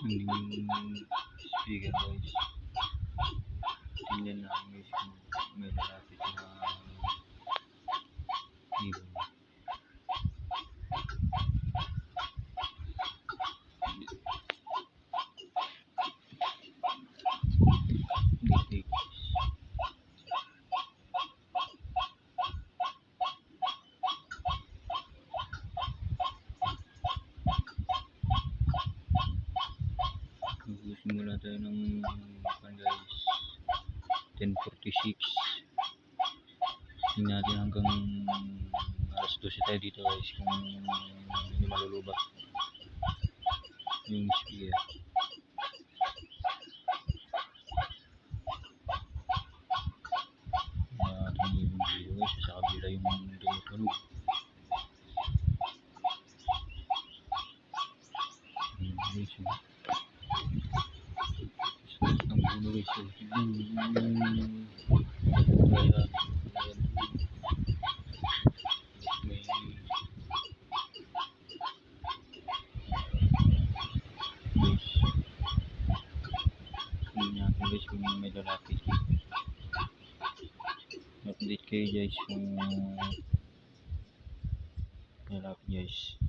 Yung speaker guys, tingnan natin guys kung may lalapit na ibon. Hindi magsimula tayo ng guys 10:46. Tingnan natin hanggang alas 12 tayo dito guys kung hindi malulubat yung speaker. Ating yung video guys, sa kabila yung tumutunog. Guys, ang buno guys, tignan ayan, may guys, tingnan natin guys kung may lalapit. Update kayo guys kung lalapit guys.